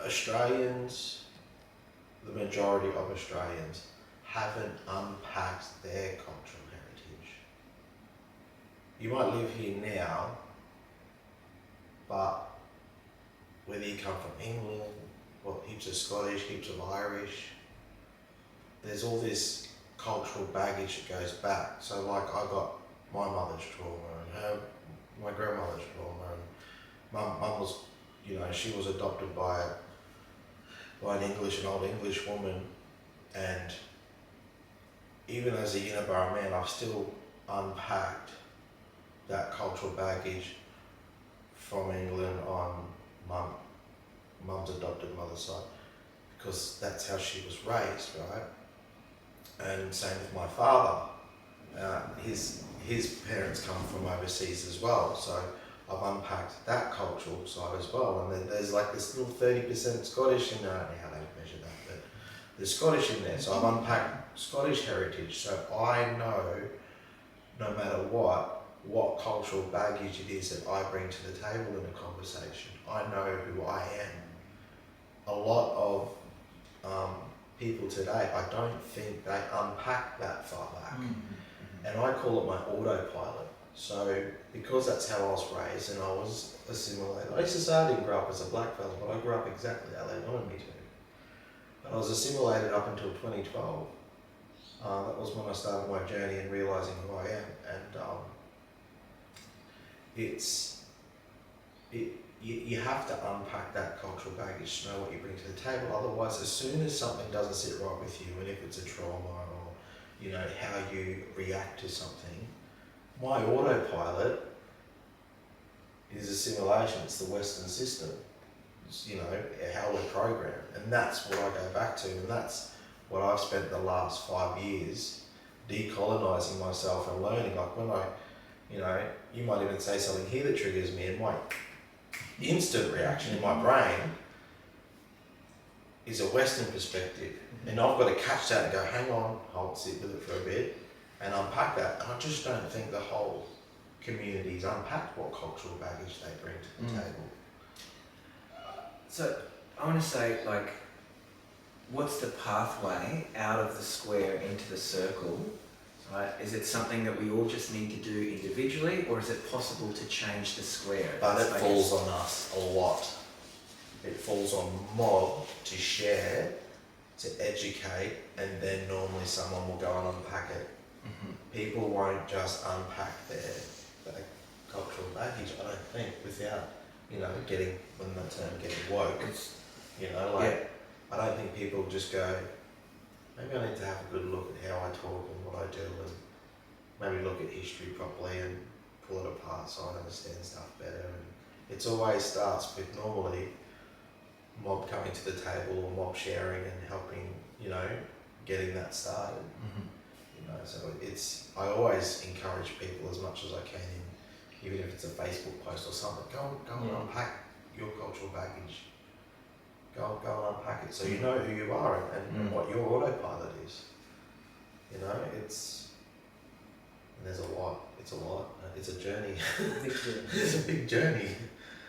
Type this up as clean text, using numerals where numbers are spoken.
Australians, the majority of Australians, haven't unpacked their cultural heritage. You might live here now, but whether you come from England, heaps of Scottish, heaps of Irish, there's all this cultural baggage that goes back. So like I got my mother's trauma and my grandmother's trauma, and mum was, she was adopted by an old English woman, and even as a Uniborough man, I've still unpacked that cultural baggage from England on mum's adopted mother's side, because that's how she was raised, right? And same with my father. His parents come from overseas as well, so I've unpacked that cultural side as well. And then there's like this little 30% Scottish, and I don't know how they measure that, but there's Scottish in there. So I've unpacked Scottish heritage, so I know, no matter what cultural baggage it is that I bring to the table in a conversation. I know who I am. A lot of people today, I don't think they unpack that far back. Mm-hmm. And I call it my autopilot. So because that's how I was raised and I was assimilated. I used to say I didn't grow up as a black fella, but I grew up exactly how they wanted me to. But I was assimilated up until 2012. That was when I started my journey and realising who I am. And you have to unpack that cultural baggage to know what you bring to the table. Otherwise, as soon as something doesn't sit right with you, and if it's a trauma or how you react to something, my autopilot is assimilation. It's the Western system. It's, how we're programmed, and that's what I go back to, and that's what I've spent the last 5 years decolonising myself and learning. Like when you might even say something here that triggers me, and my instant reaction in my brain is a Western perspective. And I've got to catch that and go, hang on, hold, sit with it for a bit and unpack that. And I just don't think the whole community's unpacked what cultural baggage they bring to the table. So I want to say, what's the pathway out of the square into the circle? Right? Is it something that we all just need to do individually, or is it possible to change the square? But it falls on us a lot. It falls on mob to share, to educate, and then normally someone will go and unpack it. Mm-hmm. People won't just unpack their cultural baggage, I don't think, without, getting, when the term getting woke, I don't think people just go, maybe I need to have a good look at how I talk and what I do, and maybe look at history properly and pull it apart so I understand stuff better. And it's always starts with normally mob coming to the table or mob sharing and helping, getting that started. Mm-hmm. So I always encourage people as much as I can, even if it's a Facebook post or something, go and unpack your cultural baggage. Go and unpack it so you know who you are and what your autopilot is. And there's a lot. It's a lot. It's a journey. It's a big journey.